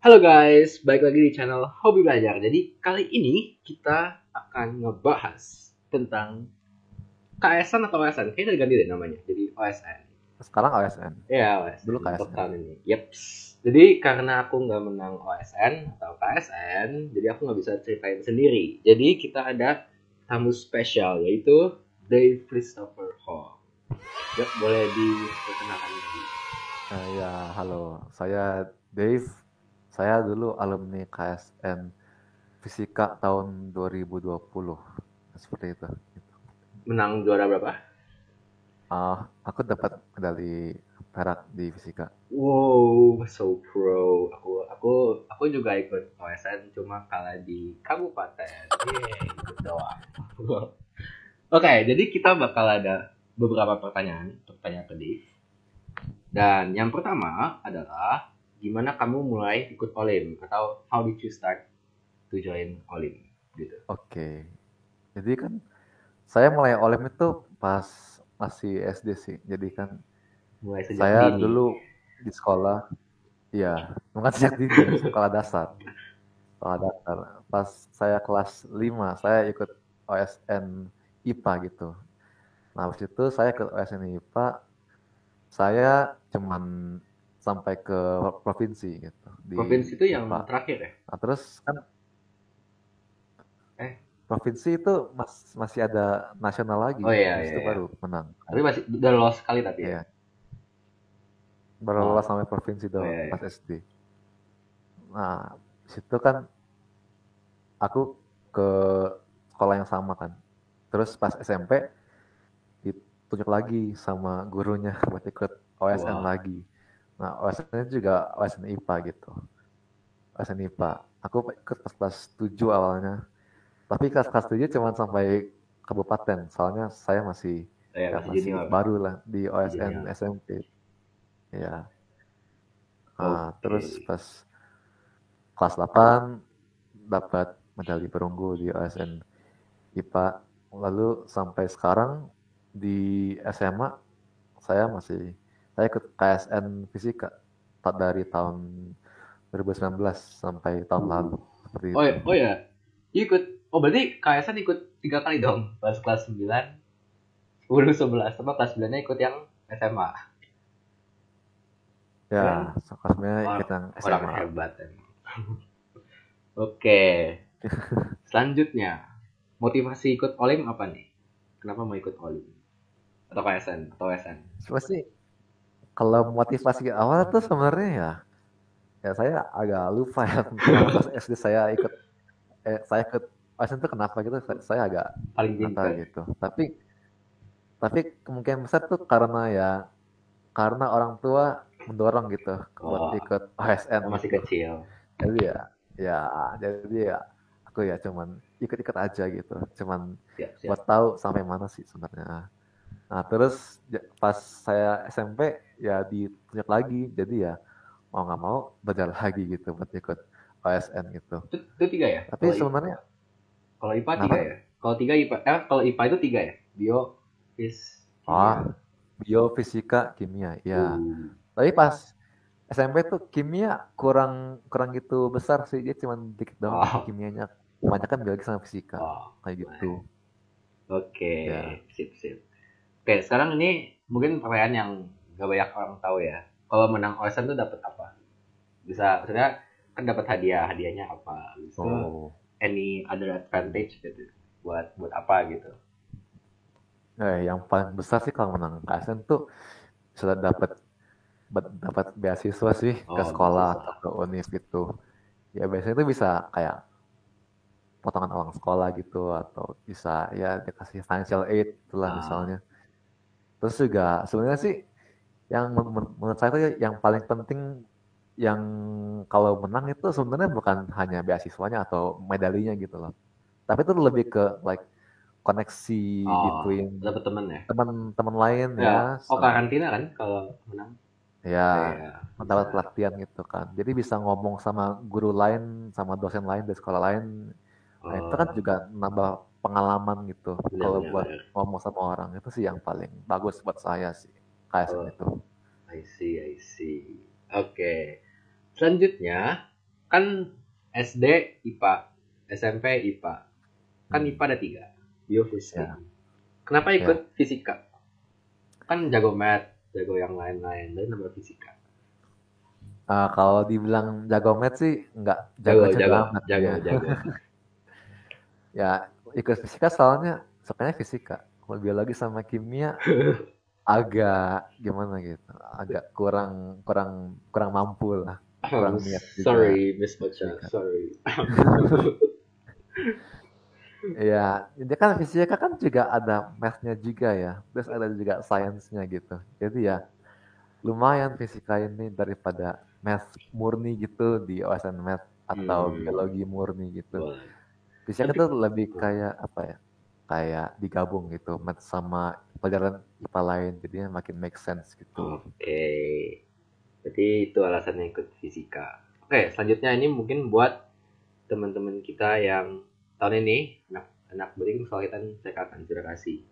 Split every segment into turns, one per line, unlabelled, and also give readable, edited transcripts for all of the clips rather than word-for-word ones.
Halo guys, balik lagi di channel Hobi Belajar. Jadi kali ini kita akan ngebahas tentang KSN atau OSN. Kayaknya udah ganti deh namanya, jadi OSN.
Sekarang OSN.
Ya
Dulu
OSN untuk
KSN.
tahun ini. Yeps. Jadi karena aku nggak menang OSN atau KSN, jadi aku nggak bisa ceritain sendiri. Jadi kita ada tamu spesial yaitu Dave Christopher Hall. Yuk, boleh diperkenalkan lagi.
Ya, halo. Saya Dave. Saya dulu alumni KSN Fisika tahun 2020. Seperti itu.
Menang juara berapa?
Aku dapat medali perak di fisika.
Wow, so pro. Aku juga ikut OSN cuma kalah di kabupaten. Yeay, ikut doang. Oke, jadi kita bakal ada beberapa pertanyaan untuk tanya ke Div. Dan yang pertama adalah gimana kamu mulai ikut Olim atau how did you start to join Olim gitu.
Oke. Jadi kan saya mulai Olim itu pas masih SD sih. Jadi kan
Mulai sejak
saya
dini.
dulu di sekolah, ya, bukan sejak dini, sekolah dasar. Sekolah dasar. Pas saya kelas 5, saya ikut OSN IPA gitu. Nah, habis itu saya ikut OSN IPA, saya cuman sampai ke provinsi gitu di
Provinsi itu yang
IPA.
terakhir ya?
Nah, terus kan
Eh,
provinsi itu masih ada nasional lagi,
oh iya
habis
iya
itu
iya.
baru menang kan.
Tapi masih udah lolos sekali tapi ya.
Ya, baru lolos
Oh,
sampai provinsi
oh
doang
iya iya.
pas SD. Nah, situ kan aku ke sekolah yang sama kan. Terus pas SMP ditunjuk lagi sama gurunya buat ikut OSN
Wah,
lagi. Nah, OSN juga OSN IPA gitu. OSN IPA. Aku ikut pas kelas 7 awalnya. Tapi kelas 7 cuma sampai kabupaten. Soalnya saya masih
saya
ya
masih
masih
junior.
baru lah di
Masih
OSN
junior.
SMP. Ya. Nah,
Oke.
terus pas kelas 8 dapat medali perunggu di OSN IPA. Lalu sampai sekarang di SMA saya ikut KSN Fisika dari tahun 2019 sampai tahun lalu seperti
Oh
itu.
ya, oh ya. Ikut. Oh berarti KSN ikut 3 kali dong. Pas kelas 9, 10, 11. Sama kelas 9-nya ikut yang SMA. Keren.
Ya, sekolahnya
Orang,
ikut yang
orang
SMA.
hebat emang. Oke. Selanjutnya. Motivasi ikut Olim apa nih? Kenapa mau ikut Olim? Atau KSN? Atau SN?
Cuma sih kalau motivasi awal tuh sebenarnya ya saya agak lupa ya kenapa pas SD saya ikut OSN itu kenapa gitu saya agak
Paling
nggak tahu
pinter.
gitu. Tapi kemungkinan besar tuh karena orang tua mendorong gitu buat
Oh,
ikut OSN
masih
gitu.
kecil.
Jadi ya jadi ya aku ya cuman ikut-ikut aja gitu. Cuman
Siap, siap.
buat tahu sampai mana sih sebenarnya. Nah, terus pas saya SMP ya ditunjuk lagi. Jadi ya mau nggak mau belajar lagi gitu buat ikut OSN gitu.
Itu 3 ya?
Tapi sebenarnya
Kalau IPA 3
kenapa?
ya? Kalau 3 IPA, kalau IPA itu 3 ya? Bio, Fis,
Oh,
Kimia.
biofisika, kimia. Ya.
Uh,
Tapi pas SMP tuh kimia kurang kurang gitu besar sih. Dia cuma dikit dong
oh,
kimianya. Kebanyakan biologi sama fisika.
oh.
Kayak gitu.
Oke,
Ya.
sip, sip. Oke, sekarang ini mungkin pertanyaan yang gak banyak orang tahu ya. Kalau menang OSN tuh dapat apa? Bisa, maksudnya kan dapat hadiah, hadiahnya apa? Bisa
Oh.
any other advantage gitu. Buat apa gitu.
Yang paling besar sih kalau menang KSN tuh sudah dapat beasiswa sih ke
Oh,
sekolah
beasiswa.
atau ke univ gitu. Ya biasanya itu bisa kayak potongan uang sekolah gitu atau bisa ya dikasih financial aid itulah
Ah,
misalnya. Terus juga sebenarnya sih yang menurut saya tuh yang paling penting yang kalau menang itu sebenarnya bukan hanya beasiswanya atau medalinya gitu loh. Tapi itu lebih ke like koneksi
oh,
between
dapat temen ya?
teman-teman lain
Ya,
ya
oh
sama
karantina kan kalau menang?
ya
Iya, bisa.
mendapat pelatihan gitu kan. Jadi bisa ngomong sama guru lain, sama dosen lain di sekolah lain. Nah, itu kan
Oh,
juga nambah pengalaman gitu.
benar
Kalau
benar
buat
benar.
ngomong sama orang itu sih yang paling bagus buat saya sih. KSN
Oh,
itu.
I see, I see. Oke. Selanjutnya, Kan SD IPA, SMP IPA. Kan IPA ada 3. Biofisika.
Ya.
Kenapa ikut fisika? Kan jago math, jago yang lain-lain, dan nambah fisika.
Kalau dibilang jago math sih nggak
Jago.
amat ya. Ya ikut fisika soalnya sukanya fisika. Kalau biologi sama kimia agak gimana gitu, agak kurang mampu lah, kurang niat juga.
Sorry, Miss Baca, sorry.
Ya, ini kan fisika kan juga ada math-nya juga ya, terus ada juga science-nya gitu. Jadi ya lumayan fisika ini daripada math murni gitu di OSN math atau biologi murni gitu. Fisika itu lebih kayak apa ya? Kayak digabung gitu, math sama pelajaran IPA lain, jadinya makin make sense gitu.
Oke. Jadi itu alasannya ikut fisika. Oke, selanjutnya ini mungkin buat teman-teman kita yang tahun ini anak beriring soal kita cekakan kasih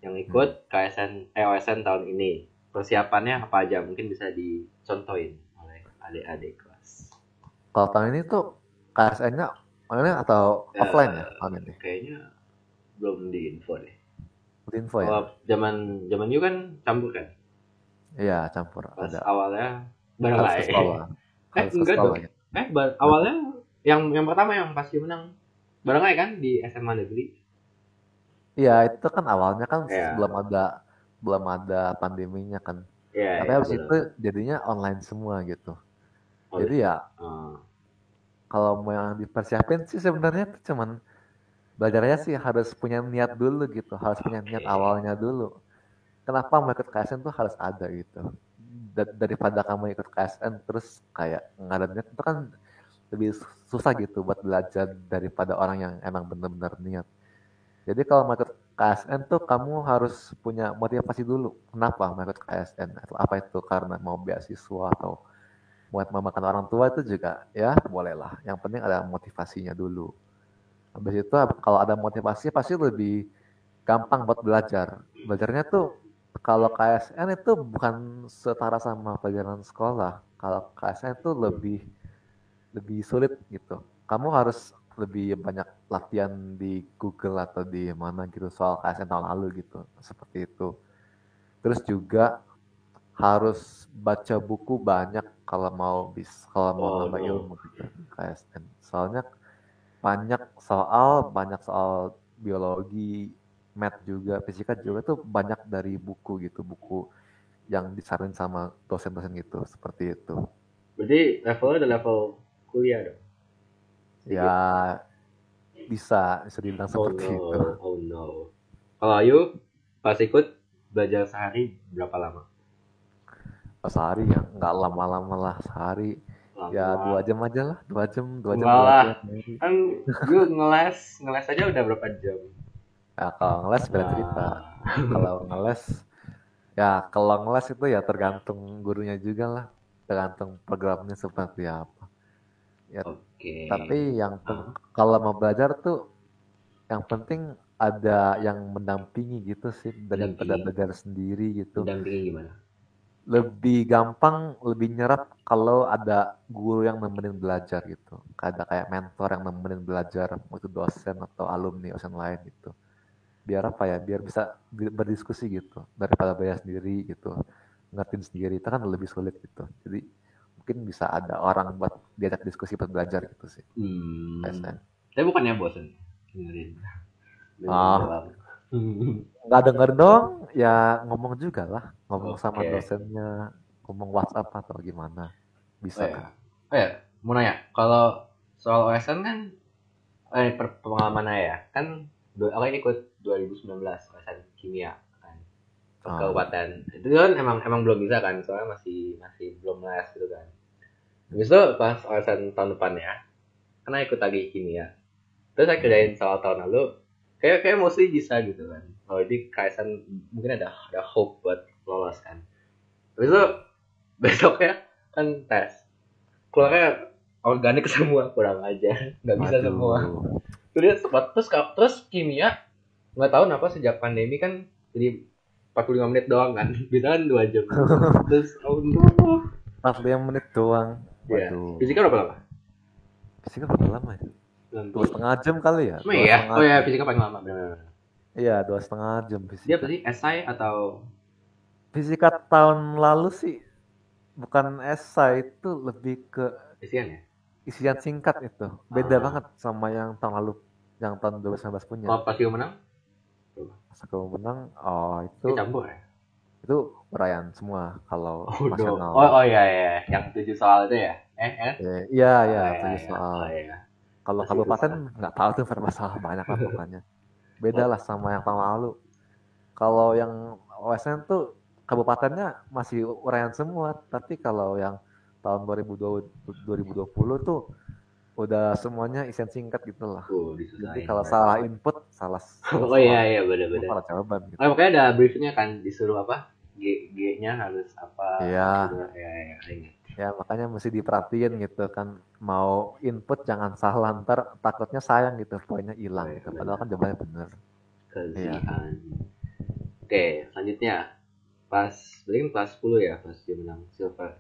yang ikut KSN OSN tahun ini, persiapannya apa aja mungkin bisa dicontohin oleh adik-adik kelas.
Kalau tahun ini tuh KSN-nya online atau offline ya tahun ini?
Kayaknya belum diinfo deh.
Info ya.
Kalau zaman you kan campur kan?
Iya campur.
Pas
ada.
Awalnya bareng
harus ke sekolah.
Enggak dong. Gitu. Awalnya yang pertama yang pas you menang bareng aja kan di SMA negeri.
Iya itu kan awalnya kan belum ada pandeminya kan. Tapi habis itu jadinya online semua gitu. Jadi ya kalau mau yang dipersiapin sih sebenarnya tuh cuman belajarnya sih harus punya niat dulu gitu, harus punya niat awalnya dulu. Kenapa mau ikut KSN tuh harus ada gitu. Daripada kamu ikut KSN terus kayak nggak ada niat itu kan lebih susah gitu buat belajar daripada orang yang emang benar-benar niat. Jadi kalau mau ikut KSN tuh kamu harus punya motivasi dulu. Kenapa mau ikut KSN? Apa itu karena mau beasiswa atau buat memakan orang tua itu juga ya bolehlah. Yang penting ada motivasinya dulu. Habis itu kalau ada motivasi pasti lebih gampang buat belajar. Belajarnya tuh kalau KSN itu bukan setara sama pelajaran sekolah. Kalau KSN itu lebih sulit gitu. Kamu harus lebih banyak latihan di Google atau di mana gitu soal KSN tahun lalu gitu. Seperti itu. Terus juga harus baca buku banyak kalau mau nambah ilmu gitu KSN. Soalnya banyak soal biologi, math juga, fisika juga tuh banyak dari buku gitu, buku yang disarin sama dosen-dosen gitu, seperti itu.
Berarti levelnya ada level kuliah dong?
Ya bisa dibilang seperti itu.
Oh no. Kalau Ayu pas ikut belajar sehari berapa lama?
Sehari ya nggak lama-lama lah, sehari ya 2 jam aja lah, 2 jam.
Kan gue ngeles aja udah berapa jam?
Ya kalau ngeles beda cerita. Kalau ngeles itu ya tergantung gurunya juga lah, tergantung programnya seperti apa. Ya, tapi kalau mau belajar tuh yang penting ada yang mendampingi gitu sih daripada belajar sendiri gitu.
Mendampingi gimana?
Lebih gampang, lebih nyerap kalau ada guru yang nemenin belajar gitu. Ada kayak mentor yang nemenin belajar, mau itu dosen atau alumni dosen lain gitu. Biar apa ya? Biar bisa berdiskusi gitu daripada belajar sendiri gitu. Ngertiin sendiri itu kan lebih sulit gitu. Jadi mungkin bisa ada orang buat diajak diskusi buat belajar gitu sih.
Tapi bukannya bosan dengerin.
Nggak denger dong, ya ngomong juga lah, ngomong sama dosennya, ngomong WhatsApp atau gimana, bisa kan?
Mau nanya, kalau soal OSN kan, pengalaman ya, kan aku ikut 2019 OSN kimia kan, kabupaten, itu kan emang belum bisa kan, soalnya masih belum les gitu kan. Habis itu pas OSN tahun depan ya, karena ikut lagi kimia, terus saya kerjain soal tahun lalu. Kayak mostly bisa gitu kan. Kalau di KSN mungkin ada hope buat lolos kan. Habis itu besoknya kan tes. Keluarnya organik semua, kurang aja. Nggak bisa semua. Terus kimia nggak tahu kenapa sejak pandemi kan jadi 45 menit doang kan. Bisa kan 2 jam. Terus
45 menit doang.
Waduh. Fisika berapa lama?
Fisika berapa lama ya? 2,5 jam kali ya?
Oh iya, oh ya fisika paling lama benar.
Iya, 2,5 jam
Dia
fisika.
apa sih? Esai atau
Fisika tahun lalu sih bukan esai, itu lebih ke
isian ya?
isian singkat itu. Beda banget sama yang tahun lalu, yang tahun 2019 punya.
Kalau pas dia menang?
Pas aku menang, oh
Dia campur ya?
itu uraian semua kalau nasional.
Oh iya ya, yang 7 soal itu ya?
Iya,
Oh,
7
iya.
soal.
Oh iya.
Kalau
Masih
kabupaten
susah.
nggak tahu tuh berapa soal, banyak lah pokoknya. Beda
Oh,
lah sama yang tahun lalu. Kalau yang OSN tuh kabupatennya masih uraian semua, tapi kalau yang tahun 2020 tuh udah semuanya isian singkat gitu lah. Jadi
disusahin
kalau
berarti.
salah input, salah
Oh iya iya
lu
benar-benar.
salah jawaban gitu.
Oh, makanya ada briefingnya kan disuruh apa? G-nya harus apa
Iya,
gitu. Ya ingat.
ya makanya mesti diperhatiin gitu kan. Mau input jangan salah, ntar takutnya sayang gitu, poinnya
Oh
hilang
iya,
gitu. Padahal
benar.
kan jawabannya bener. Iya,
Kasihan. Oke, selanjutnya pas berarti kan kelas 10 ya pas dia menang silver.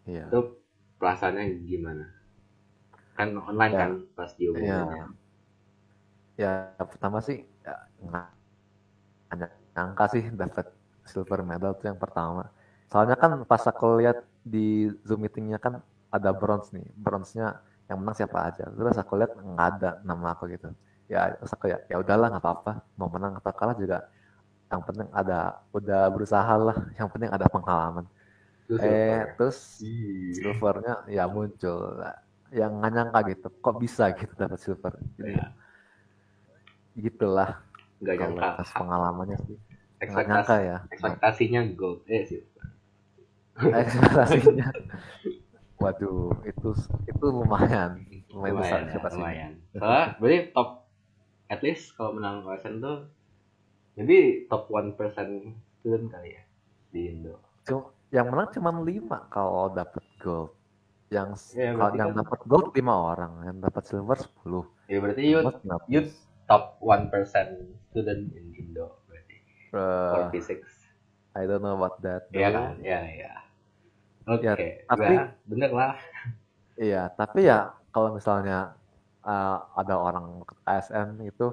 iya.
Itu perasaannya gimana? Kan online kan
Ya,
pas
iya.
diumuminnya.
Ya pertama sih ya, nggak nyangka sih dapat silver medal tuh yang pertama. Soalnya kan pas aku lihat di Zoom meetingnya kan ada bronze nih, bronze-nya yang menang siapa aja. Terus aku lihat nggak ada nama aku gitu. Ya terus aku ya udahlah nggak apa-apa, mau menang atau kalah juga yang penting ada, udah berusaha lah, yang penting ada pengalaman.
Itu silver.
Terus silvernya ya muncul, yang nggak nyangka gitu, kok bisa gitu dapat silver. Jadi
Ya,
gitulah
nggak
kalau
nyangka.
pas pengalamannya sih. Nggak
Ekspektasi
nyangka ya,
ekspektasinya gold silver.
ekspektasinya. Waduh, itu lumayan, lumayan besar
Lumayan ya,
ekspektasinya.
lumayan. Soalnya berarti top at least kalau menang OSN tuh jadi top 1% student kali ya di Indo.
Yang menang cuma 5 kalau dapat gold.
Ya
Kalau
berarti
yang
kan
dapat gold 5 orang, yang dapat silver 10.
ya berarti
Silver
you
15.
top 1% student in Indo berarti for
Uh,
physics.
I don't know about that
Iya
though.
kan? Ya.
Ya,
Oke,
tapi
ya bener lah.
iya, tapi ya kalau misalnya ada orang ASN itu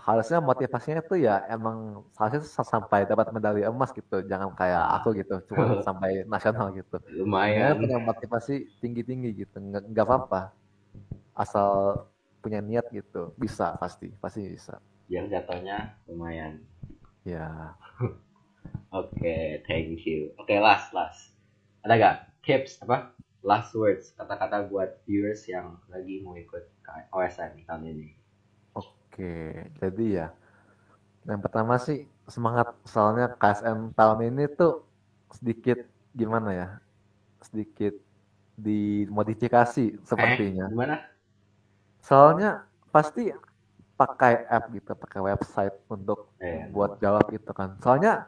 harusnya motivasinya tuh ya emang harusnya sampai dapat medali emas gitu, jangan kayak aku gitu cuman sampai nasional gitu. Minimal
Lumayan.
punya motivasi tinggi-tinggi gitu, nggak apa-apa asal punya niat gitu, bisa, pasti pasti bisa.
Yang jatuhnya lumayan.
Ya,
Oke, thank you. Oke, last. Ada gak tips apa? Last words, kata-kata buat viewers yang lagi mau ikut OSN tahun ini.
oke, jadi ya yang pertama sih semangat, soalnya KSN tahun ini tuh sedikit gimana ya, sedikit dimodifikasi sepertinya.
Gimana?
Soalnya pasti pakai app gitu, pakai website untuk buat jawab gitu kan. Soalnya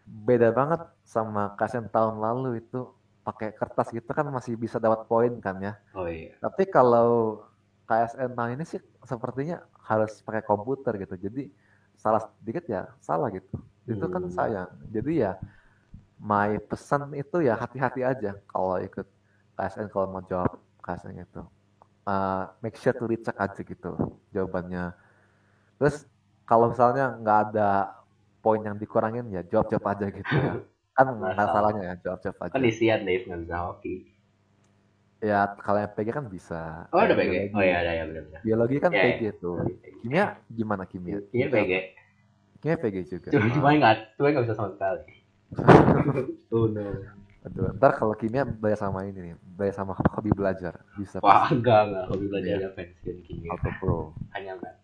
beda banget sama KSN tahun lalu itu pakai kertas gitu kan masih bisa dapat poin kan ya.
Oh iya.
Tapi kalau KSN tahun ini sih sepertinya harus pakai komputer gitu. Jadi salah sedikit ya salah gitu. Itu kan sayang. Jadi ya my pesan itu ya hati-hati aja kalau ikut KSN, kalau mau jawab KSN itu. Make sure to recheck aja gitu jawabannya. Terus kalau misalnya nggak ada poin yang dikurangin ya jawab aja gitu ya. Kan nggak salahnya ya jawab aja.
Kan isian Dave nggak bisa hoki.
Ya kalau yang PG kan bisa.
Oh ada PG.
Biologi.
Oh iya ada ya benar.
Biologi kan PG
ya.
tuh. Kimia gimana kimia?
Kimia PG.
Kimia PG juga.
Cuma nggak bisa sama sekali. Oh no.
Aduh, ntar kalau kimia belajar sama ini nih, belajar sama hobi belajar bisa.
Wah enggak hobi belajar pensiun kimia.
Auto pro.
Hanya enggak.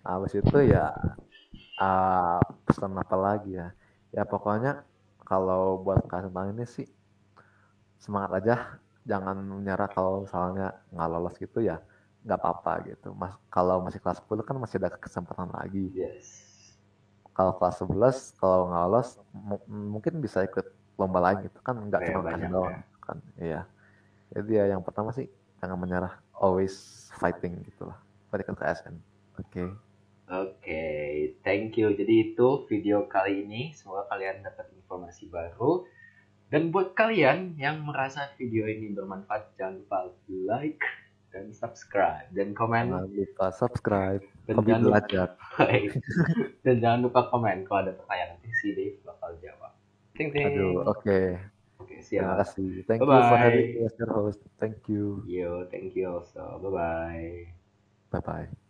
Habis itu ya pesan apa lagi ya? Ya pokoknya kalau buat KSN ini sih semangat aja, jangan menyerah kalau misalnya nggak lolos gitu ya, nggak apa-apa gitu. Kalau masih kelas 10 kan masih ada kesempatan lagi.
Yes.
Kalau kelas 11 kalau nggak lolos mungkin bisa ikut lomba lain gitu kan, nggak cuma KSN doang kan. Iya. Jadi ya yang pertama sih jangan menyerah, always fighting gitulah. Berikan KSN. Oke.
Oke, thank you. Jadi itu video kali ini. Semoga kalian dapat informasi baru. Dan buat kalian yang merasa video ini bermanfaat, jangan lupa like dan subscribe dan komen.
Jangan lupa subscribe.
Dan
Hobi
jangan lupa,
belajar.
dan jangan lupa komen kalau ada pertanyaan, nanti si Dave bakal jawab. Ting ting.
Aduh, oke.
Oke,
Terima
siap.
kasih. Thank you
Bye-bye.
for having me as your host. Thank you.
Yo, thank you also. Bye bye.
Bye bye.